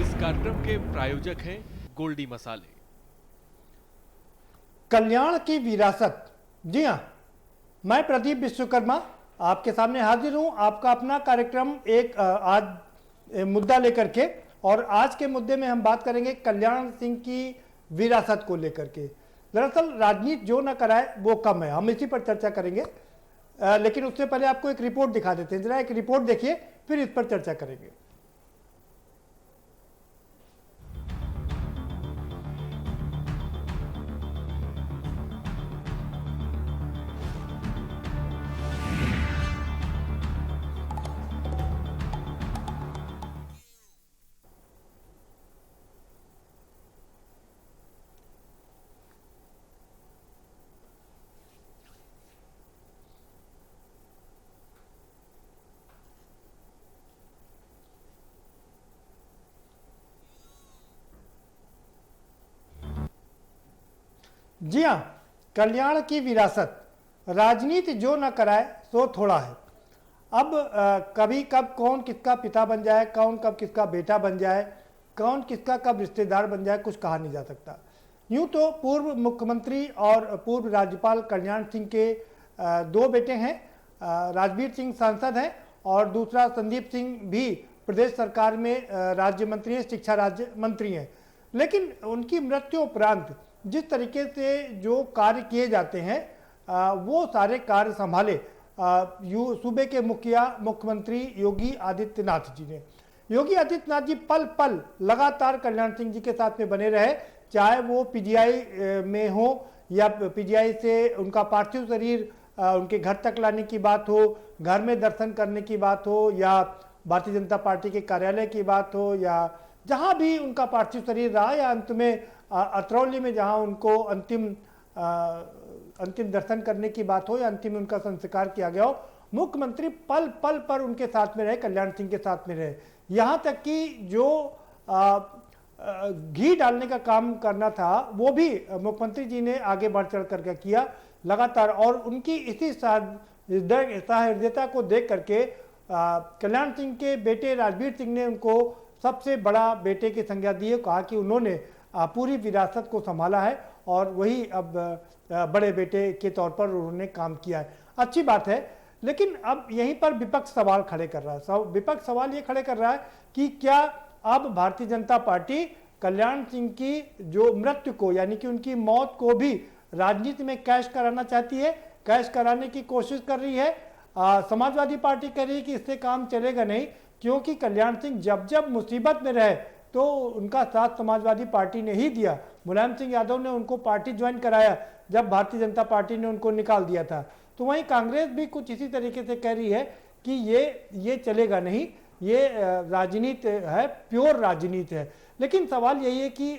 इस कार्यक्रम के प्रायोजक हैं गोल्डी मसाले। कल्याण की विरासत। जी हाँ, मैं प्रदीप विश्वकर्मा आपके सामने हाजिर हूँ। आपका अपना कार्यक्रम एक आज मुद्दा लेकर के, और आज के मुद्दे में हम बात करेंगे कल्याण सिंह की विरासत को लेकर के। दरअसल राजनीति जो न कराए वो कम है, हम इसी पर चर्चा करेंगे। लेकिन उससे पहले आपको एक रिपोर्ट दिखा देते हैं। जरा एक रिपोर्ट देखिए, फिर इस पर चर्चा करेंगे। जी हाँ, कल्याण की विरासत। राजनीति जो न कराए सो थोड़ा है। अब कभी कब कौन किसका पिता बन जाए, कौन कब किसका बेटा बन जाए, कौन किसका कब रिश्तेदार बन जाए, कुछ कहा नहीं जा सकता। यूं तो पूर्व मुख्यमंत्री और पूर्व राज्यपाल कल्याण सिंह के दो बेटे हैं। राजवीर सिंह सांसद हैं और दूसरा संदीप सिंह भी प्रदेश सरकार में राज्य मंत्री हैं, शिक्षा राज्य मंत्री हैं। लेकिन उनकी मृत्यु उपरांत जिस तरीके से जो कार्य किए जाते हैं वो सारे कार्य संभाले सूबे के मुख्यमंत्री योगी आदित्यनाथ जी ने। योगी आदित्यनाथ जी पल पल लगातार कल्याण सिंह जी के साथ में बने रहे, चाहे वो पीजीआई में हो या पीजीआई से उनका पार्थिव शरीर उनके घर तक लाने की बात हो, घर में दर्शन करने की बात हो, या भारतीय जनता पार्टी के कार्यालय की बात हो, या जहां भी उनका पार्थिव शरीर रहा, या अंत में अतरौली में जहां उनको अंतिम दर्शन करने की बात हो, या अंतिम उनका संस्कार किया गया हो, मुख्यमंत्री पल पल पर उनके साथ में रहे, कल्याण सिंह के साथ में रहे। यहाँ तक कि जो घी डालने का काम करना था वो भी मुख्यमंत्री जी ने आगे बढ़ चढ़ करके किया लगातार। और उनकी इसी सहृदयता को देख करके कल्याण सिंह के बेटे राजवीर सिंह ने उनको सबसे बड़ा बेटे की संज्ञा दी है। कहा कि उन्होंने पूरी विरासत को संभाला है और वही अब बड़े बेटे के तौर पर उन्होंने काम किया है। अच्छी बात है। लेकिन अब यहीं पर विपक्ष सवाल खड़े कर रहा है। विपक्ष सवाल ये खड़े कर रहा है कि क्या अब भारतीय जनता पार्टी कल्याण सिंह की जो मृत्यु को, यानी कि उनकी मौत को भी राजनीति में कैश कराना चाहती है, कैश कराने की कोशिश कर रही है। समाजवादी पार्टी कह रही है कि इससे काम चलेगा नहीं, क्योंकि कल्याण सिंह जब जब मुसीबत में रहे तो उनका साथ समाजवादी पार्टी ने ही दिया। मुलायम सिंह यादव ने उनको पार्टी ज्वाइन कराया जब भारतीय जनता पार्टी ने उनको निकाल दिया था। तो वहीं कांग्रेस भी कुछ इसी तरीके से कह रही है कि ये चलेगा नहीं, ये राजनीति है, प्योर राजनीति है। लेकिन सवाल यही है कि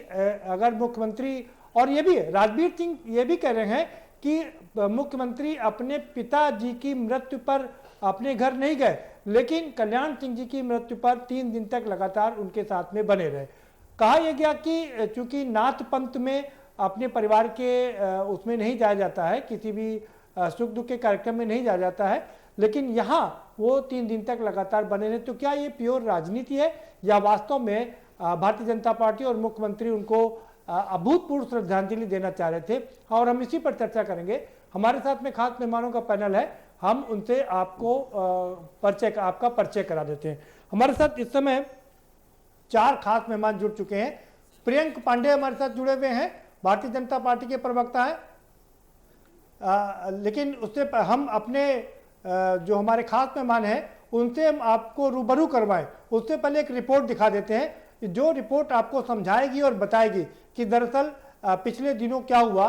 अगर मुख्यमंत्री, और ये भी राजवीर सिंह ये भी कह रहे हैं कि मुख्यमंत्री अपने पिताजी की मृत्यु पर अपने घर नहीं गए, लेकिन कल्याण सिंह जी की मृत्यु पर 3 दिन तक लगातार उनके साथ में बने रहे। कहा यह गया कि चूंकि नाथ पंथ में अपने परिवार के उसमें नहीं जाया जाता है, किसी भी सुख दुख के कार्यक्रम में नहीं जाया जाता है, लेकिन यहाँ वो 3 दिन तक लगातार बने रहे। तो क्या ये प्योर राजनीति है, या वास्तव में भारतीय जनता पार्टी और मुख्यमंत्री उनको अभूतपूर्व श्रद्धांजलि देना चाह रहे थे? और हम इसी पर चर्चा करेंगे। हमारे साथ में खास मेहमानों का पैनल है, हम उनसे आपका परिचय करा देते हैं। हमारे साथ इस समय 4 खास मेहमान जुड़ चुके हैं। प्रियंक पांडे हमारे साथ जुड़े हुए हैं, भारतीय जनता पार्टी के प्रवक्ता हैं। लेकिन उससे हम अपने जो हमारे खास मेहमान हैं उनसे हम आपको रूबरू करवाएं, उससे पहले एक रिपोर्ट दिखा देते हैं, जो रिपोर्ट आपको समझाएगी और बताएगी कि दरअसल पिछले दिनों क्या हुआ,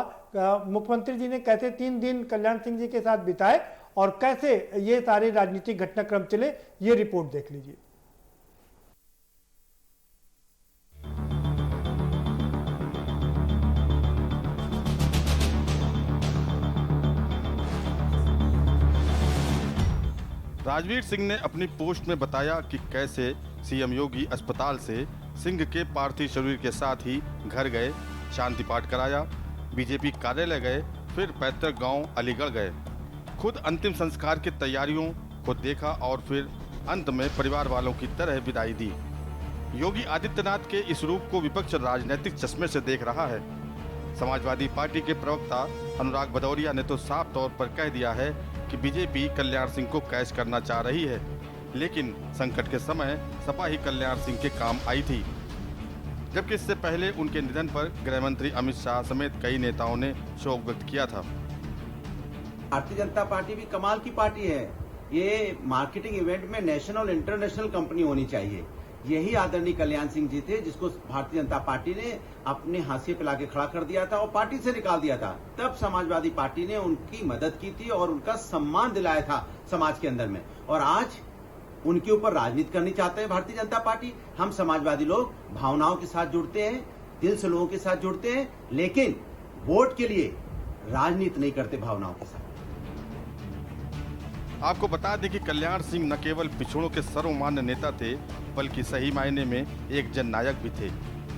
मुख्यमंत्री जी ने कैसे 3 दिन कल्याण सिंह जी के साथ बिताए और कैसे ये सारे राजनीतिक घटनाक्रम चले। ये रिपोर्ट देख लीजिए। राजवीर सिंह ने अपनी पोस्ट में बताया कि कैसे सीएम योगी अस्पताल से सिंह के पार्थिव शरीर के साथ ही घर गए, शांति पाठ कराया, बीजेपी कार्यालय गए, फिर पैतृक गांव अलीगढ़ गए, खुद अंतिम संस्कार की तैयारियों को देखा और फिर अंत में परिवार वालों की तरह विदाई दी। योगी आदित्यनाथ के इस रूप को विपक्ष राजनीतिक चश्मे से देख रहा है। समाजवादी पार्टी के प्रवक्ता अनुराग भदौरिया ने तो साफ तौर पर कह दिया है कि बीजेपी कल्याण सिंह को कैच करना चाह रही है, लेकिन संकट के समय सपा ही कल्याण सिंह के काम आई थी। जबकि इससे पहले उनके निधन पर गृह मंत्री अमित शाह समेत कई नेताओं ने शोक व्यक्त किया था। भारतीय जनता पार्टी भी कमाल की पार्टी है। ये मार्केटिंग इवेंट में नेशनल इंटरनेशनल कंपनी होनी चाहिए। यही आदरणीय कल्याण सिंह जी थे जिसको भारतीय जनता पार्टी ने अपने हाशिए पे लाके खड़ा कर दिया था और पार्टी से निकाल दिया था। तब समाजवादी पार्टी ने उनकी मदद की थी और उनका सम्मान दिलाया था समाज के अंदर में। और आज उनके ऊपर राजनीति करनी चाहते हैं भारतीय जनता पार्टी। हम समाजवादी लोग भावनाओं के साथ जुड़ते हैं, दिल से लोगों के साथ जुड़ते हैं, लेकिन वोट के लिए राजनीति नहीं करते भावनाओं के साथ। आपको बता दें कि कल्याण सिंह न केवल पिछड़ों के सर्वमान्य नेता थे, बल्कि सही मायने में एक जननायक भी थे।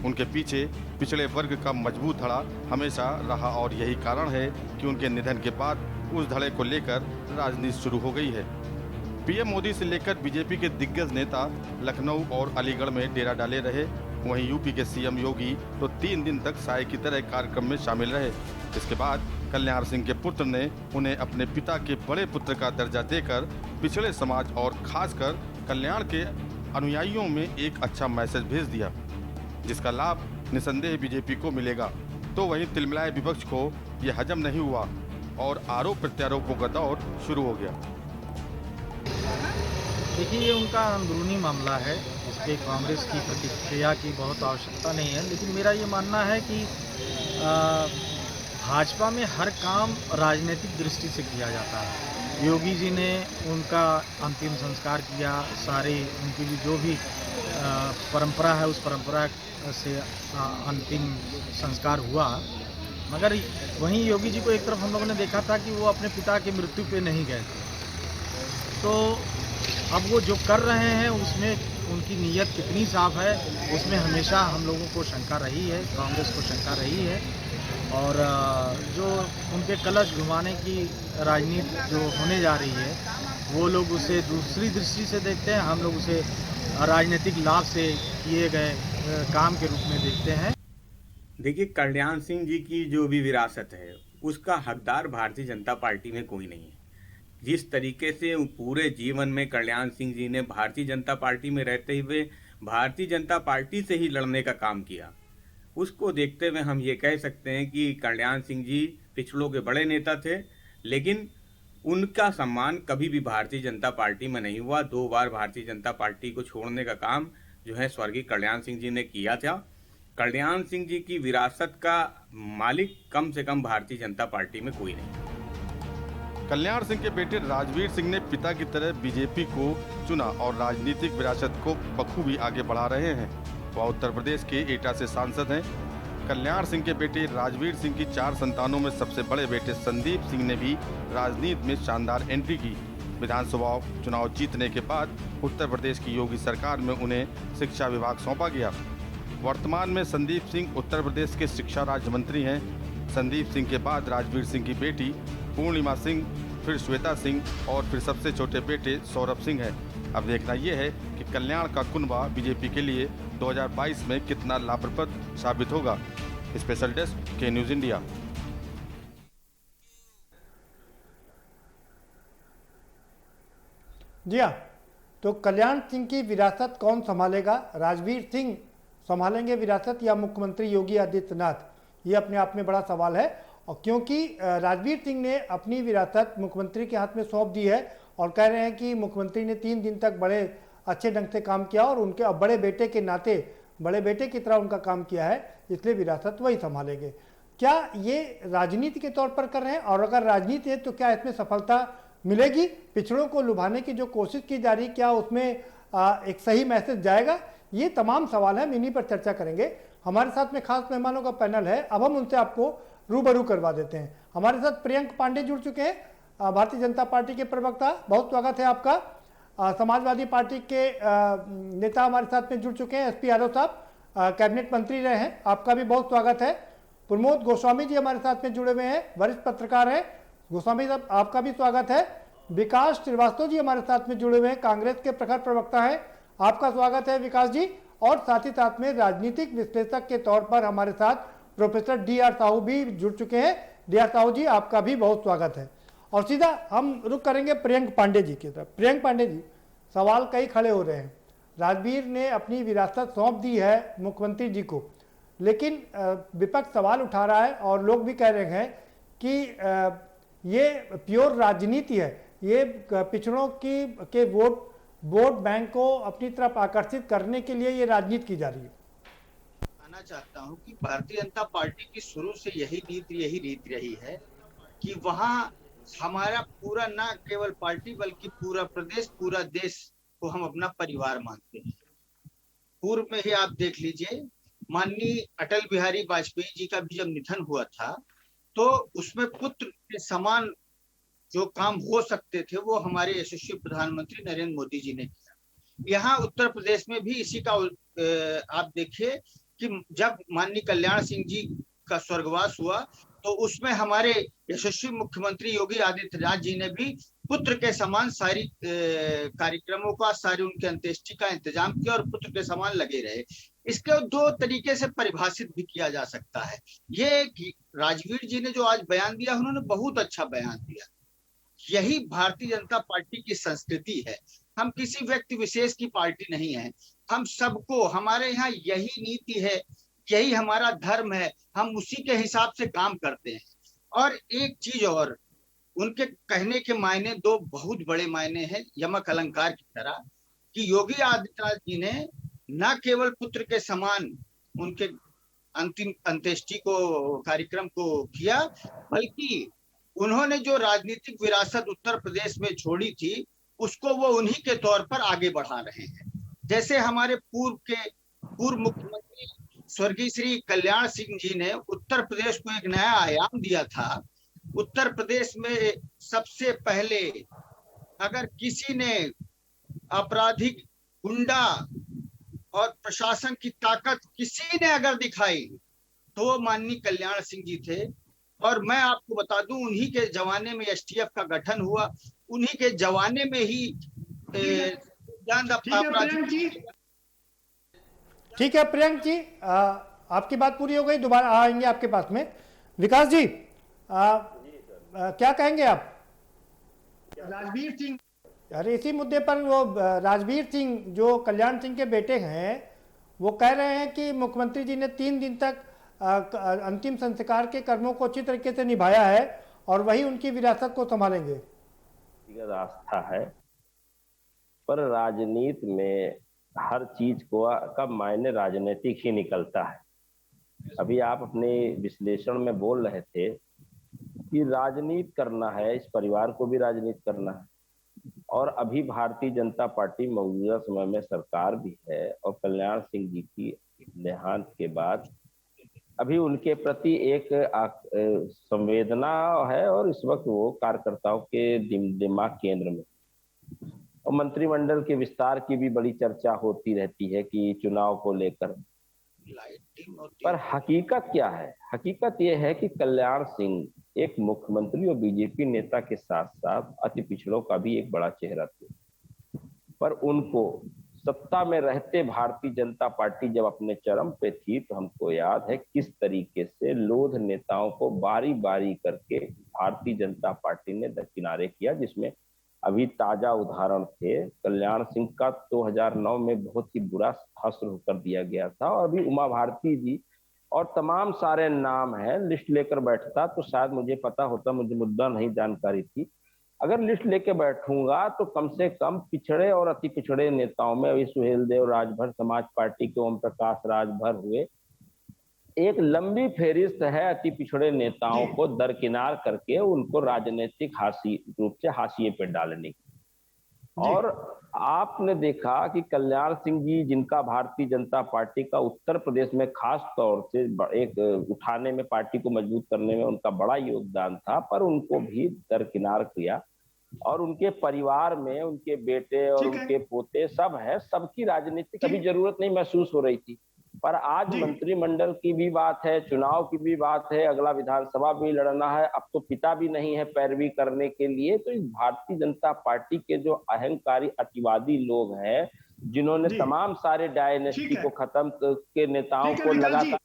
उनके पीछे पिछड़े वर्ग का मजबूत धड़ा हमेशा रहा और यही कारण है कि उनके निधन के बाद उस धड़े को लेकर राजनीति शुरू हो गई है। पीएम मोदी से लेकर बीजेपी के दिग्गज नेता लखनऊ और अलीगढ़ में डेरा डाले रहे। वहीं यूपी के सीएम योगी तो 3 दिन तक साय की तरह कार्यक्रम में शामिल रहे। इसके बाद कल्याण सिंह के पुत्र ने उन्हें अपने पिता के बड़े पुत्र का दर्जा देकर पिछड़े समाज और खासकर कल्याण के अनुयायियों में एक अच्छा मैसेज भेज दिया, जिसका लाभ निसंदेह बीजेपी को मिलेगा। तो वहीं तिलमिलाए विपक्ष को यह हजम नहीं हुआ और आरोप प्रत्यारोपों का दौर शुरू हो गया। देखिए, ये उनका अंदरूनी मामला है, इसके कांग्रेस की प्रतिक्रिया की बहुत आवश्यकता नहीं है। लेकिन मेरा ये मानना है कि भाजपा में हर काम राजनीतिक दृष्टि से किया जाता है। योगी जी ने उनका अंतिम संस्कार किया, सारे उनकी जो भी परंपरा है उस परंपरा से अंतिम संस्कार हुआ। मगर वहीं योगी जी को एक तरफ हम लोगों ने देखा था कि वो अपने पिता की मृत्यु पे नहीं गए थे। तो अब वो जो कर रहे हैं उसमें उनकी नीयत कितनी साफ है, उसमें हमेशा हम लोगों को शंका रही है, कांग्रेस को शंका रही है। और जो उनके कलश घुमाने की राजनीति जो होने जा रही है, वो लोग उसे दूसरी दृष्टि से देखते हैं। हम लोग उसे राजनीतिक लाभ से किए गए काम के रूप में देखते हैं। देखिए, कल्याण सिंह जी की जो भी विरासत है उसका हकदार भारतीय जनता पार्टी में कोई नहीं है। जिस तरीके से पूरे जीवन में कल्याण सिंह जी ने भारतीय जनता पार्टी में रहते हुए भारतीय जनता पार्टी से ही लड़ने का काम किया, उसको देखते हुए हम ये कह सकते हैं कि कल्याण सिंह जी पिछड़ों के बड़े नेता थे, लेकिन उनका सम्मान कभी भी भारतीय जनता पार्टी में नहीं हुआ। 2 बार भारतीय जनता पार्टी को छोड़ने का काम जो है स्वर्गीय कल्याण सिंह जी ने किया था। कल्याण सिंह जी की विरासत का मालिक कम से कम भारतीय जनता पार्टी में कोई नहीं। कल्याण सिंह के बेटे राजवीर सिंह ने पिता की तरह बीजेपी को चुना और राजनीतिक विरासत को बखूबी आगे बढ़ा रहे हैं। वह उत्तर प्रदेश के एटा से सांसद हैं। कल्याण सिंह के बेटे राजवीर सिंह की 4 संतानों में सबसे बड़े बेटे संदीप सिंह ने भी राजनीति में शानदार एंट्री की। विधानसभा चुनाव जीतने के बाद उत्तर प्रदेश की योगी सरकार में उन्हें शिक्षा विभाग सौंपा गया। वर्तमान में संदीप सिंह उत्तर प्रदेश के शिक्षा राज्य मंत्री हैं। संदीप सिंह के बाद राजवीर सिंह की बेटी पूर्णिमा सिंह, फिर श्वेता सिंह और फिर सबसे छोटे बेटे सौरभ सिंह है। अब देखना यह है कि कल्याण का कुनबा बीजेपी के लिए 2022 में कितना लाभप्रद साबित होगा। स्पेशल डेस्क के न्यूज़ इंडिया। जी हाँ, तो कल्याण सिंह की विरासत कौन संभालेगा? राजवीर सिंह संभालेंगे विरासत या मुख्यमंत्री योगी आदित्यनाथ? ये अपने आप में बड़ा सवाल है। और क्योंकि राजवीर सिंह ने अपनी विरासत मुख्यमंत्री के हाथ में सौंप दी है और कह रहे हैं कि मुख्यमंत्री ने 3 दिन तक बड़े अच्छे ढंग से काम किया और उनके बड़े बेटे के नाते बड़े बेटे की तरह उनका काम किया है, इसलिए विरासत वही संभालेंगे। क्या ये राजनीति के तौर पर कर रहे हैं? और अगर राजनीति है तो क्या इसमें सफलता मिलेगी? पिछड़ों को लुभाने की जो कोशिश की जा रही, क्या उसमें एक सही मैसेज जाएगा? ये तमाम सवाल हैं, इन्हीं पर चर्चा करेंगे। हमारे साथ में खास मेहमानों का पैनल है, अब हम उनसे आपको रूबरू करवा देते हैं। हमारे साथ प्रियंक पांडे जुड़ चुके हैं, भारतीय जनता पार्टी के प्रवक्ता, बहुत स्वागत है आपका। समाजवादी पार्टी के नेता हमारे साथ में जुड़ चुके हैं, एसपी यादव साहब, कैबिनेट मंत्री रहे हैं, आपका भी बहुत स्वागत है। प्रमोद गोस्वामी जी हमारे साथ में जुड़े हुए हैं, वरिष्ठ पत्रकार हैं, गोस्वामी साहब आपका भी स्वागत है। विकास श्रीवास्तव जी हमारे साथ में जुड़े हुए हैं, कांग्रेस के प्रखर प्रवक्ता हैं, आपका स्वागत है विकास जी। और साथ ही साथ में राजनीतिक विश्लेषक के तौर पर हमारे साथ प्रोफेसर D.R. साहू भी जुड़ चुके हैं। D.R. साहू जी, आपका भी बहुत स्वागत है। और सीधा हम रुक करेंगे प्रियंक पांडे जी की तरफ। प्रियंक पांडे जी, सवाल कई खड़े हो रहे हैं। राजवीर ने अपनी विरासत सौंप दी है मुख्यमंत्री जी को, लेकिन विपक्ष सवाल उठा रहा है और लोग भी कह रहे हैं कि ये प्योर राजनीति है, ये पिछड़ों के वोट बैंक को अपनी तरफ आकर्षित करने के लिए ये राजनीति की जा रही है। कहना चाहता हूं कि भारतीय जनता पार्टी की शुरू से यही रीत रही है कि वहां हमारा पूरा न केवल पार्टी बल्कि पूरा प्रदेश, पूरा देश को हम अपना परिवार मानते हैं। पूर्व में ही आप देख लीजिए, माननीय अटल बिहारी वाजपेयी जी का भी जब निधन हुआ था तो उसमें पुत्र के समान जो काम हो सकते थे वो हमारे यशस्वी प्रधानमंत्री नरेंद्र मोदी जी ने किया। यहाँ उत्तर प्रदेश में भी इसी का आप देखिए कि जब माननीय कल्याण सिंह जी का स्वर्गवास हुआ तो उसमें हमारे यशस्वी मुख्यमंत्री योगी आदित्यनाथ जी ने भी पुत्र के समान सारी कार्यक्रमों का, सारी उनके अंत्येष्टि का इंतजाम किया और पुत्र के समान लगे रहे। इसको दो तरीके से परिभाषित भी किया जा सकता है। ये राजवीर जी ने जो आज बयान दिया, उन्होंने बहुत अच्छा बयान दिया। यही भारतीय जनता पार्टी की संस्कृति है। हम किसी व्यक्ति विशेष की पार्टी नहीं है, हम सबको, हमारे यहाँ यही नीति है, यही हमारा धर्म है, हम उसी के हिसाब से काम करते हैं। और एक चीज और, उनके कहने के मायने दो बहुत बड़े मायने हैं, यमक अलंकार की तरह, कि योगी आदित्यनाथ जी ने न केवल पुत्र के समान उनके अंतिम अंत्येष्टि को, कार्यक्रम को किया, बल्कि उन्होंने जो राजनीतिक विरासत उत्तर प्रदेश में छोड़ी थी उसको वो उन्हीं के तौर पर आगे बढ़ा रहे हैं। जैसे हमारे पूर्व मुख्यमंत्री स्वर्गीय श्री कल्याण सिंह जी ने उत्तर प्रदेश को एक नया आयाम दिया था। उत्तर प्रदेश में सबसे पहले अगर किसी ने आपराधिक, गुंडा और प्रशासन की ताकत किसी ने अगर दिखाई तो वो माननीय कल्याण सिंह जी थे। और मैं आपको बता दूं, उन्हीं के जमाने में एसटीएफ का गठन हुआ, उन्हीं के जमाने में ही ठीक है प्रियंक जी, आपकी बात पूरी हो गई, दोबारा आएंगे आपके पास में। विकास जी, क्या कहेंगे आप? राजवीर सिंह, अरे इसी मुद्दे पर वो राजवीर सिंह जो कल्याण सिंह के बेटे हैं, वो कह रहे हैं कि मुख्यमंत्री जी ने 3 दिन तक अंतिम संस्कार के कर्मों को अच्छी तरीके से निभाया है और वही उनकी विरासत को संभालेंगे। आस्था है, पर राजनीति में हर चीज का मायने राजनीतिक ही निकलता है। अभी आप अपने विश्लेषण में बोल रहे थे कि राजनीति करना है, इस परिवार को भी राजनीति करना है, और अभी भारतीय जनता पार्टी मौजूदा समय में सरकार भी है, और कल्याण सिंह जी की देहांत के बाद अभी उनके प्रति एक संवेदना है और इस वक्त वो कार्यकर्ताओं के दिमाग केंद्र में। और मंत्रिमंडल के विस्तार की भी बड़ी चर्चा होती रहती है कि चुनाव को लेकर, पर हकीकत क्या है? हकीकत यह है कि कल्याण सिंह एक मुख्यमंत्री और बीजेपी नेता के साथ साथ अति पिछड़ों का भी एक बड़ा चेहरा थे, पर उनको सत्ता में रहते भारतीय जनता पार्टी जब अपने चरम पे थी तो हमको याद है किस तरीके से लोध नेताओं को बारी बारी करके भारतीय जनता पार्टी ने दरकिनारे किया, जिसमें अभी ताजा उदाहरण थे कल्याण सिंह का 2009 में बहुत ही बुरा हश्र कर दिया गया था। और अभी उमा भारती जी और तमाम सारे नाम हैं, लिस्ट लेकर बैठता तो शायद मुझे पता होता, मुझे मुद्दा नहीं जानकारी थी। अगर लिस्ट लेके बैठूंगा तो कम से कम पिछड़े और अति पिछड़े नेताओं में अभी सुहेल देव राजभर समाज पार्टी के ओम प्रकाश राजभर हुए, एक लंबी फेरिस्त है अति पिछड़े नेताओं को दरकिनार करके उनको राजनीतिक रूप से हाशिए पे डालने की। और आपने देखा कि कल्याण सिंह जी, जिनका भारतीय जनता पार्टी का उत्तर प्रदेश में खास तौर से एक उठाने में, पार्टी को मजबूत करने में उनका बड़ा योगदान था, पर उनको भी दरकिनार किया। और उनके परिवार में उनके बेटे और उनके पोते सब है, सबकी राजनीतिक अभी जरूरत नहीं महसूस हो रही थी। पर आज मंत्रिमंडल की भी बात है, चुनाव की भी बात है, अगला विधानसभा भी लड़ना है, अब तो पिता भी नहीं है पैरवी करने के लिए। तो इस भारतीय जनता पार्टी के जो अहंकारी अतिवादी लोग हैं, जिन्होंने जी। तमाम सारे ठीक डायनेस्टी है। को खत्म के नेताओं ठीक है को विकास जी। लगातार।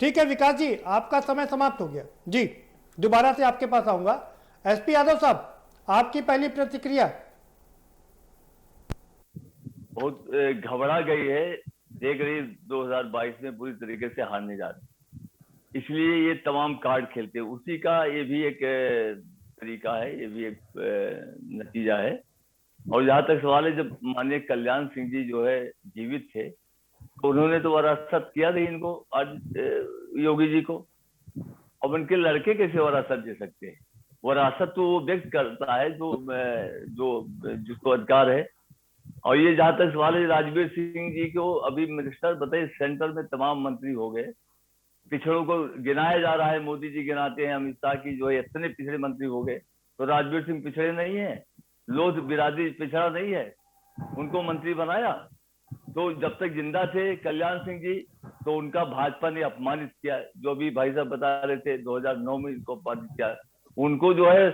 ठीक है विकास जी, आपका समय समाप्त हो गया जी, दोबारा से आपके पास आऊंगा। एसपी यादव साहब, आपकी पहली प्रतिक्रिया। बहुत घबरा गई है, देख रही 2022 में पूरी तरीके से हारने जा रही, इसलिए ये तमाम कार्ड खेलते हैं। उसी का ये भी एक तरीका है, ये भी एक नतीजा है। और जहां तक सवाल है, जब माननीय कल्याण सिंह जी जो है जीवित थे तो उन्होंने तो वरासत किया नहीं इनको, आज योगी जी को। अब उनके लड़के कैसे वरासत दे सकते हैं? वरासत तो वो व्यक्त करता है जो जिसको अधिकार है। और ये जहां तक सवाल है राजवीर सिंह जी को, अभी मिनिस्टर बताइए, सेंटर में तमाम मंत्री हो गए, पिछड़ों को गिनाया जा रहा है, मोदी जी गिनाते हैं, अमित शाह की जो है इतने पिछड़े मंत्री हो गए, तो राजवीर सिंह पिछड़े नहीं है? लोध बिरादरी पिछड़ा नहीं है? उनको मंत्री बनाया। तो जब तक जिंदा थे कल्याण सिंह जी, तो उनका भाजपा ने अपमानित किया, जो भी भाई साहब बता रहे थे 2009 में इनको अपमानित किया। उनको जो है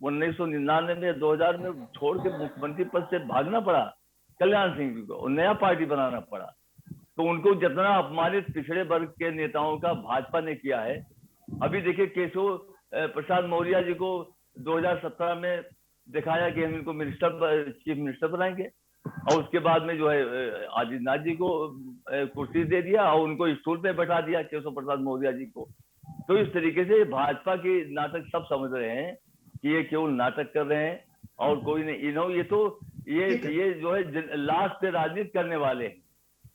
1999 में 2000 में छोड़ के मुख्यमंत्री पद से भागना पड़ा कल्याण सिंह जी को, नया पार्टी बनाना पड़ा। तो उनको जितना अपमानित पिछड़े वर्ग के नेताओं का भाजपा ने किया है। अभी देखिए केशव प्रसाद मौर्य जी को 2017 में दिखाया कि हम इनको चीफ मिनिस्टर बनाएंगे, और उसके बाद में जो है आदित्यनाथ जी को कुर्सी दे दिया और उनको स्टूल पे बैठा दिया केशव प्रसाद मौर्य जी को। तो इस तरीके से भाजपा के नाटक सब समझ रहे हैं कि ये केवल नाटक कर रहे हैं और कोई नहीं। ये तो ये जो है लास्ट पे राजनीति करने वाले हैं।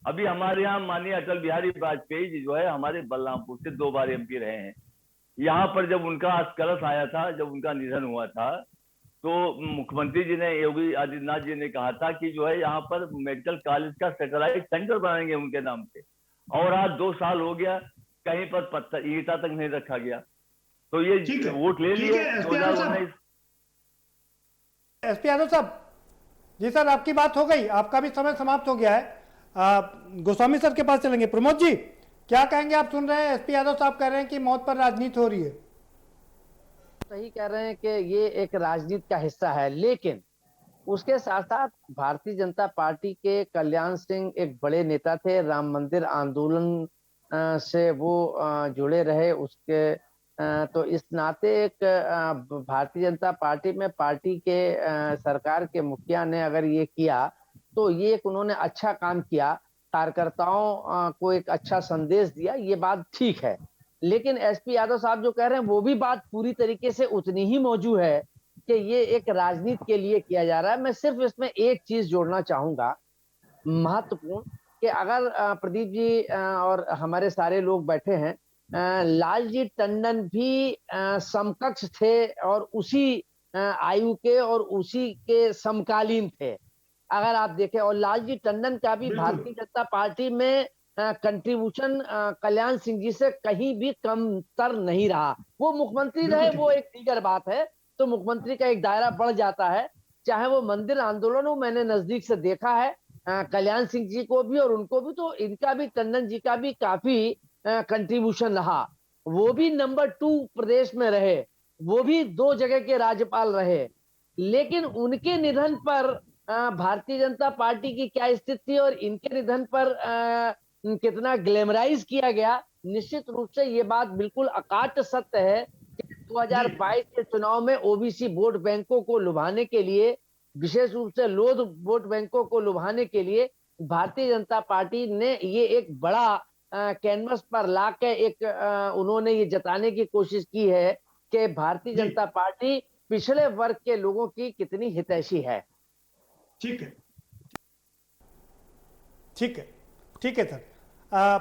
अभी हमारे यहाँ माननीय अटल बिहारी वाजपेयी जी जो है हमारे बलरामपुर से 2 बार एमपी रहे हैं। यहाँ पर जब उनका कलश आया था, जब उनका निधन हुआ था, तो मुख्यमंत्री जी ने, योगी आदित्यनाथ जी ने कहा था कि जो है यहाँ पर मेडिकल कॉलेज का सैटेलाइट सेंटर बनाएंगे उनके नाम पे। और आज 2 साल हो गया, कहीं पर पत्थर ईंटा तक नहीं रखा गया। तो ये वोट ले लिए 2019। एसपी यादव साहब जी, सर आपकी बात हो गई, आपका भी समय समाप्त हो गया है। गोस्वामी सर के पास चलेंगे। प्रमोद जी, क्या कहेंगे? आप सुन रहे हैं एसपी यादव साहब कह रहे हैं कि मौत पर राजनीति हो रही है। सही कह रहे हैं कि ये एक राजनीति का हिस्सा है, लेकिन उसके साथ साथ भारतीय जनता पार्टी के कल्याण सिंह एक बड़े नेता थे। राम मंदिर आंदोलन से वो जुड़े रहे, उसके तो इस नाते एक भारतीय जनता पार्टी में पार्टी के सरकार के मुखिया ने अगर ये किया तो ये एक उन्होंने अच्छा काम किया, कार्यकर्ताओं को एक अच्छा संदेश दिया, ये बात ठीक है। लेकिन एसपी यादव साहब जो कह रहे हैं वो भी बात पूरी तरीके से उतनी ही मौजूद है कि ये एक राजनीति के लिए किया जा रहा है। मैं सिर्फ इसमें एक चीज जोड़ना चाहूंगा महत्वपूर्ण, कि अगर प्रदीप जी और हमारे सारे लोग बैठे हैं, लालजी टंडन भी समकक्ष थे और उसी आयु के और उसी के समकालीन थे अगर आप देखें। और लालजी टंडन का भी भारतीय जनता पार्टी में कंट्रीब्यूशन कल्याण सिंह जी से कहीं भी कमतर नहीं रहा। वो मुख्यमंत्री रहे, वो एक दीगर बात है, तो मुख्यमंत्री का एक दायरा बढ़ जाता है। चाहे वो मंदिर आंदोलन हो, मैंने नजदीक से देखा है कल्याण सिंह जी को भी और उनको भी, तो इनका भी, टंडन जी का भी काफी कंट्रीब्यूशन रहा। वो भी नंबर 2 प्रदेश में रहे, वो भी 2 जगह के राज्यपाल रहे। लेकिन उनके निधन पर भारतीय जनता पार्टी की क्या स्थिति थी और इनके निधन पर कितना ग्लैमराइज किया गया, निश्चित रूप से ये बात बिल्कुल अकाट्य सत्य है कि 2022 के चुनाव में ओबीसी वोट बैंकों को लुभाने के लिए, विशेष रूप से लोध वोट बैंकों को लुभाने के लिए भारतीय जनता पार्टी ने ये एक बड़ा कैनवस पर लाके एक उन्होंने ये जताने की कोशिश की है कि भारतीय जनता पार्टी पिछड़े वर्ग के लोगों की कितनी हितैषी है। ठीक है, ठीक है, ठीक है sir.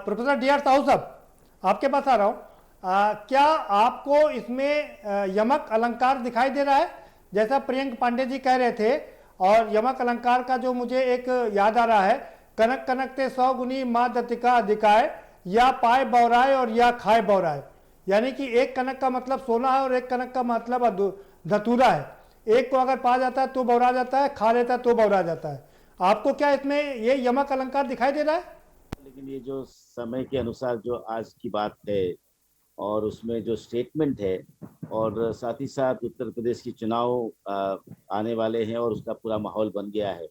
Professor D R Sahu साहब, आपके पास आ रहा हूं। क्या आपको इसमें यमक अलंकार दिखाई दे रहा है, जैसा प्रियंक पांडे जी कह रहे थे? और यमक अलंकार का जो मुझे एक याद आ रहा है, कनक कनक ते 100 गुनी माँ दतिका अधिकाय, या पाए बौराए और या खाए बौराए। यानी कि एक कनक का मतलब सोना है और एक कनक का मतलब धतूरा है। एक को अगर पा जाता है तो बौरा जाता है, खा लेता है तो बौरा जाता है। आपको क्या इसमें ये यमक अलंकार दिखाई दे रहा है? लेकिन ये जो समय के अनुसार जो आज की बात है और उसमें जो स्टेटमेंट है, और साथ ही साथ उत्तर प्रदेश की चुनाव आने वाले हैं और उसका पूरा माहौल बन गया है।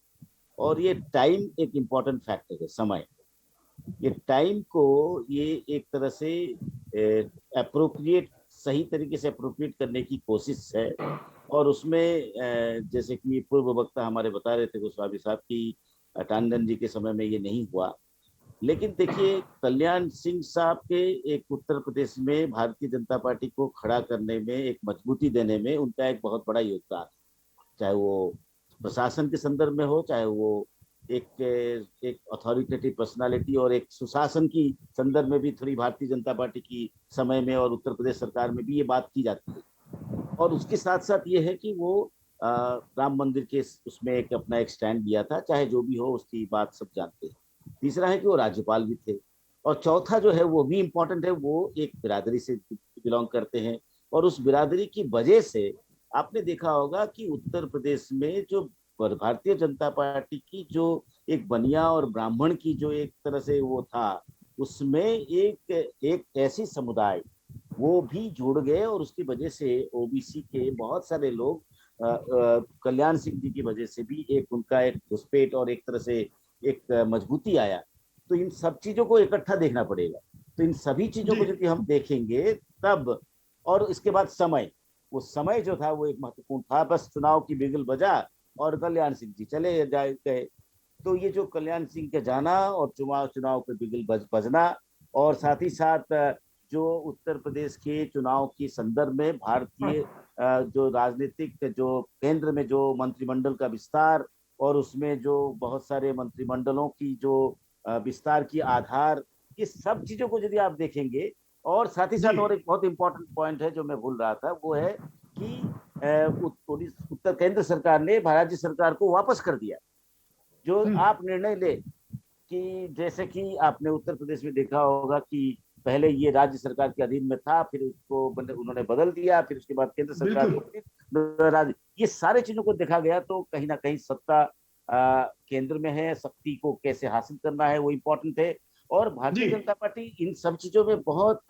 और ये टाइम एक इम्पॉर्टेंट फैक्टर है, समय। ये टाइम को ये एक तरह से अप्रोप्रिएट, सही तरीके से अप्रोप्रिएट करने की कोशिश है। और उसमें जैसे कि पूर्व वक्ता हमारे बता रहे थे गोस्वामी साहब की टंडन जी के समय में ये नहीं हुआ, लेकिन देखिए कल्याण सिंह साहब के एक उत्तर प्रदेश में भारतीय जनता पार्टी को खड़ा करने में, एक मजबूती देने में उनका एक बहुत बड़ा योगदान, चाहे वो प्रशासन के संदर्भ में हो, चाहे वो एक अथॉरिटेटिव पर्सनालिटी और एक सुशासन की संदर्भ में भी थोड़ी भारतीय जनता पार्टी की समय में और उत्तर प्रदेश सरकार में भी ये बात की जाती है। और उसके साथ साथ ये है कि वो राम मंदिर के उसमें अपना एक स्टैंड लिया था, चाहे जो भी हो उसकी बात सब जानते हैं। तीसरा है कि वो राज्यपाल भी थे। और चौथा जो है वो भी इम्पोर्टेंट है, वो एक बिरादरी से बिलोंग करते हैं। और उस बिरादरी की वजह से आपने देखा होगा कि उत्तर प्रदेश में जो भारतीय जनता पार्टी की जो एक बनिया और ब्राह्मण की जो एक तरह से वो था, उसमें एक ऐसी समुदाय वो भी जुड़ गए। और उसकी वजह से ओबीसी के बहुत सारे लोग कल्याण सिंह जी की वजह से भी एक उनका एक घुसपैठ और एक तरह से एक मजबूती आया। तो इन सब चीजों को इकट्ठा देखना पड़ेगा। तो इन सभी चीजों को यदि हम देखेंगे तब, और इसके बाद समय, वो समय जो था वो एक महत्वपूर्ण था। बस चुनाव की बिगल बजा और कल्याण सिंह जी चले गए। तो ये जो कल्याण सिंह के जाना और चुनाव के बिगल बजना, और साथ ही साथ जो उत्तर प्रदेश के चुनाव के संदर्भ में भारतीय जो राजनीतिक जो केंद्र में जो मंत्रिमंडल का विस्तार, और उसमें जो बहुत सारे मंत्रिमंडलों की जो विस्तार की आधार, ये सब चीजों को यदि आप देखेंगे। और साथ ही साथ और एक बहुत इंपॉर्टेंट पॉइंट है जो मैं भूल रहा था, वो है कि उत्तर केंद्र सरकार ने राज्य सरकार को वापस कर दिया। जो आप निर्णय ले कि जैसे कि आपने उत्तर प्रदेश में देखा होगा कि पहले ये राज्य सरकार के अधीन में था, फिर उसको उन्होंने बदल दिया, फिर उसके बाद केंद्र सरकार को, ये सारे चीजों को देखा गया। तो कहीं ना कहीं सत्ता केंद्र में है, शक्ति को कैसे हासिल करना है वो इम्पोर्टेंट है। और भारतीय जनता पार्टी इन सब चीजों में बहुत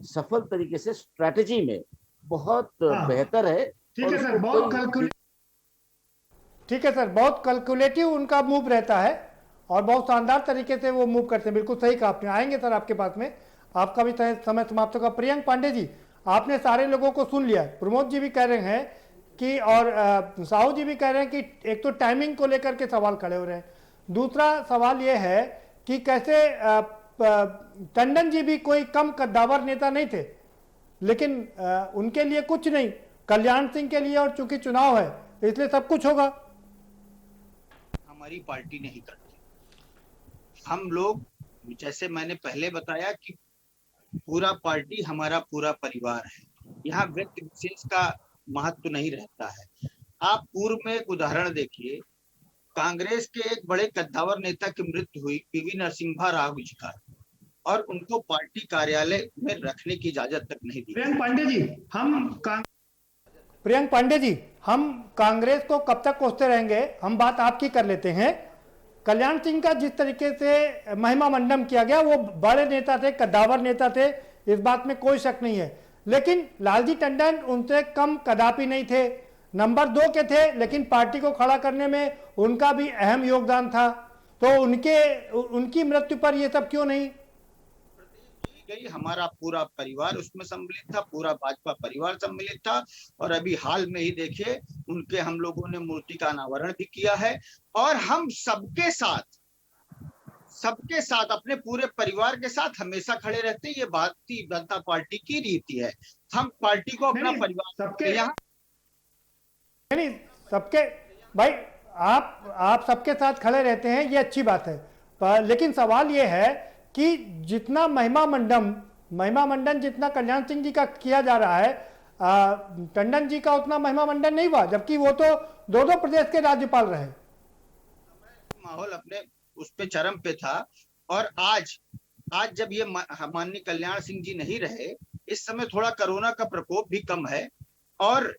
सफल तरीके से, स्ट्रैटेजी में बहुत बेहतर है। ठीक है सर, बहुत कैलकुलेटिव उनका मूव रहता है और बहुत शानदार तरीके से वो मूव करते हैं। बिल्कुल सही कहा आपने। आएंगे सर आपके पास में, आपका भी समय समाप्त होगा। प्रियंक पांडे जी, आपने सारे लोगों को सुन लिया। प्रमोद जी भी कह रहे हैं कि, और साहू जी भी कह रहे हैं कि एक तो टाइमिंग को लेकर के सवाल खड़े हो रहे हैं। दूसरा सवाल ये है कि कैसे टंडन जी भी कोई कम कद्दावर नेता नहीं थे, लेकिन उनके लिए कुछ नहीं, कल्याण सिंह के लिए, और चूंकि चुनाव है इसलिए सब कुछ होगा। हमारी पार्टी नहीं करती। हम लोग, जैसे मैंने पहले बताया कि पूरा पार्टी हमारा पूरा परिवार है। यहाँ व्यक्ति विशेष का महत्व नहीं रहता है। आप पूर्व में एक उदाहरण देखिए, कांग्रेस के एक बड़े कद्दावर नेता की मृत्यु हुई, पीवी नरसिम्हा राव जी का, और उनको पार्टी कार्यालय में रखने की इजाजत तक नहीं दी। प्रियंक पांडे जी, हम कांग्रेस को कब तक कोसते रहेंगे? हम बात आपकी कर लेते हैं। कल्याण सिंह का जिस तरीके से महिमा मंडन किया गया, वो बड़े नेता थे, कद्दावर नेता थे, इस बात में कोई शक नहीं है। लेकिन लालजी टंडन उनसे कम कदापि नहीं थे, नंबर 2 के थे, लेकिन पार्टी को खड़ा करने में उनका भी अहम योगदान था। तो उनकी मृत्यु पर ये सब क्यों नहीं? हमारा पूरा परिवार उसमें सम्मिलित था, पूरा भाजपा परिवार सम्मिलित था। और अभी हाल में ही देखिए, उनके हम लोगों ने मूर्ति का अनावरण भी किया है। और हम सबके साथ अपने पूरे परिवार के साथ हमेशा खड़े रहते हैं। ये भारतीय जनता पार्टी की रीति है। हम पार्टी को अपना परिवार सबके यहाँ सबके भाई, आप सबके साथ खड़े रहते हैं, ये अच्छी बात है। लेकिन सवाल ये है कि जितना महिमा मंडन जितना कल्याण सिंह जी का किया जा रहा है, टंडन जी का उतना महिमा मंडन नहीं हुआ, जबकि वो तो दो प्रदेश के राज्यपाल रहे। माहौल अपने उस पे चरम पे था। और आज जब ये माननीय कल्याण सिंह जी नहीं रहे, इस समय थोड़ा कोरोना का प्रकोप भी कम है। और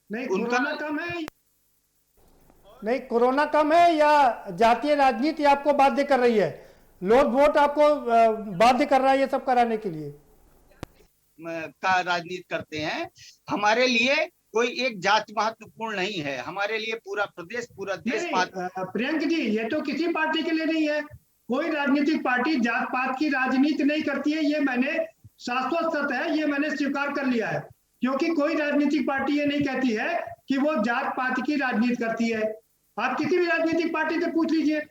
कोरोना कम है या जातीय राजनीति आपको बाध्य कर रही है? लोग वोट आपको बाध्य कर रहा है ये सब कराने के लिए? का राजनीति करते हैं। हमारे लिए कोई एक जाति महत्वपूर्ण नहीं है, हमारे लिए पूरा प्रदेश पूरा देश प्रियंक जी, ये तो किसी पार्टी के लिए नहीं है। कोई राजनीतिक पार्टी जात पात की राजनीति नहीं करती है, ये मैंने शाश्वत सत्य है, ये मैंने स्वीकार कर लिया है। क्योंकि कोई राजनीतिक पार्टी ये नहीं कहती है कि वो जात पात की राजनीति करती है। आप किसी भी राजनीतिक पार्टी से पूछ लीजिए।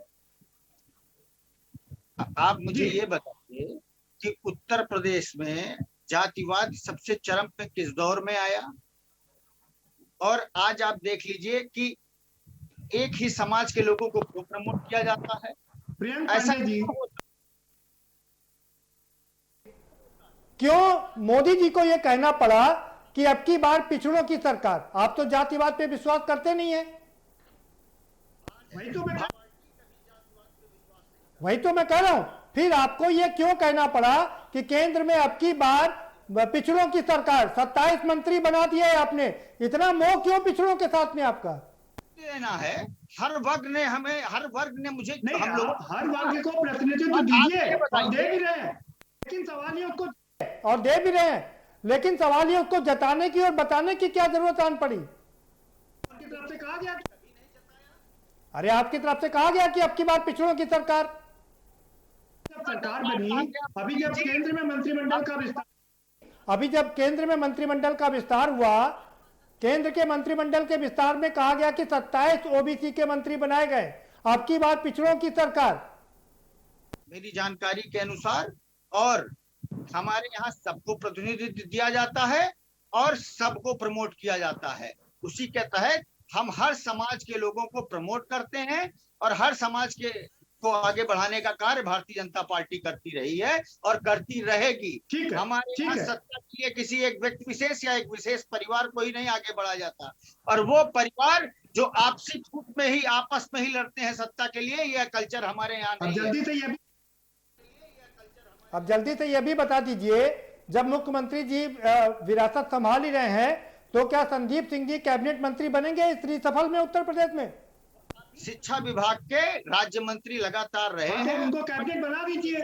आप मुझे ये बताइए कि उत्तर प्रदेश में जातिवाद सबसे चरम पे किस दौर में आया, और आज आप देख लीजिए कि एक ही समाज के लोगों को प्रमोट किया जाता है। ऐसा जी क्यों मोदी जी को यह कहना पड़ा कि अब की बार पिछड़ों की सरकार? आप तो जातिवाद पे विश्वास करते नहीं है। वही तो मैं कह रहा हूं, फिर आपको यह क्यों कहना पड़ा कि केंद्र में अब की बार पिछड़ों की सरकार? 27 मंत्री बना दिए आपने, इतना मोह क्यों पिछड़ों के साथ में आपका? देना है हर वर्ग ने, हमें हर वर्ग ने मुझे नहीं, हम लोग हर वर्ग को प्रतिनिधित्व दीजिए और दे भी रहे हैं, लेकिन सवाल ये उसको और दे भी रहे हैं, लेकिन सवाल ये उसको जताने की और बताने की क्या जरूरत आन पड़ी? आपकी तरफ से कहा गया, अरे आपकी तरफ से कहा गया कि अब की बार पिछड़ों की सरकार। जब सरकार बनी, अभी जब केंद्र में मंत्रिमंडल का विस्तार, अभी जब केंद्र में मंत्रिमंडल का विस्तार हुआ, केंद्र के मंत्रिमंडल के विस्तार में कहा गया कि 27 ओबीसी के मंत्री बनाए गए। अब की बार पिछड़ों की सरकार। मेरी जानकारी के अनुसार, और हमारे यहाँ सबको प्रतिनिधित्व दिया जाता है और सबको प्रमोट किया जाता है। उसी के तहत हम हर समाज के लोगों को प्रमोट करते हैं और हर समाज के को आगे बढ़ाने का कार्य भारतीय जनता पार्टी करती रही है और करती रहेगी। ठीक है, हमारे यहाँ सत्ता के लिए किसी एक व्यक्ति विशेष या एक विशेष परिवार को ही नहीं आगे बढ़ाया जाता, और वो परिवार जो आपसी फूट में ही आपस में ही लड़ते हैं सत्ता के लिए, यह कल्चर हमारे यहाँ नहीं है। अब जल्दी से यह भी बता दीजिए, जब मुख्यमंत्री जी विरासत संभाल ही रहे हैं, तो क्या संदीप सिंह जी कैबिनेट मंत्री बनेंगे इस सफल में उत्तर प्रदेश में? शिक्षा विभाग के राज्य मंत्री लगातार रहे हैं, उनको कैबिनेट बना दीजिए।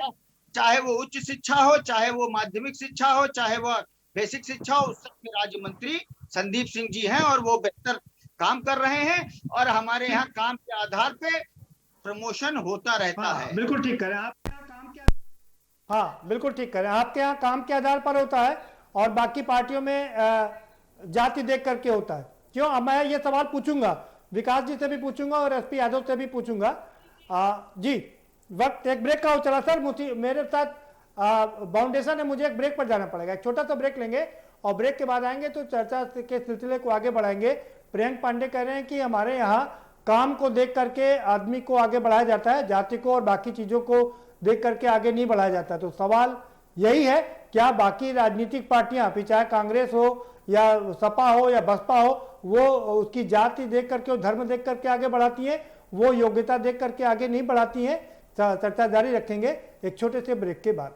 चाहे वो उच्च शिक्षा हो, चाहे वो माध्यमिक शिक्षा हो, चाहे वो बेसिक शिक्षा हो, उस सबके राज्य मंत्री संदीप सिंह जी हैं और वो बेहतर काम कर रहे हैं। और हमारे यहाँ काम के आधार पे प्रमोशन होता रहता है। बिल्कुल ठीक करें आप, काम क्या? हाँ बिल्कुल ठीक करें, आपके यहाँ काम के आधार पर होता है और बाकी पार्टियों में जाति देख करके होता है। क्यों? अब मैं ये सवाल पूछूंगा, विकास जी से भी पूछूंगा और एसपी यादव से भी पूछूंगा। जी वक्त एक ब्रेक का हो चला सर, मेरे साथ फाउंडेशन है, मुझे एक ब्रेक पर जाना पड़ेगा। एक छोटा सा ब्रेक लेंगे और ब्रेक के बाद आएंगे तो चर्चा के सिलसिले को आगे बढ़ाएंगे। प्रियंक पांडे कह रहे हैं कि हमारे यहाँ काम को देख करके आदमी को आगे बढ़ाया जाता है, जाति को और बाकी चीजों को देख करके आगे नहीं बढ़ाया जाता। तो सवाल यही है, क्या बाकी राजनीतिक पार्टियां, फिर चाहे कांग्रेस हो या सपा हो या बसपा हो, वो उसकी जाति देख करके और धर्म देख करके आगे बढ़ाती है, वो योग्यता देख करके आगे नहीं बढ़ाती है? चर्चा जारी रखेंगे एक छोटे से ब्रेक के बाद।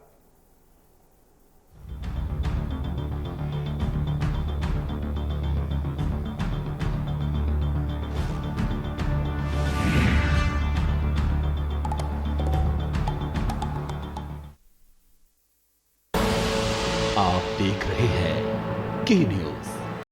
आप देख रहे हैं के न्यूज।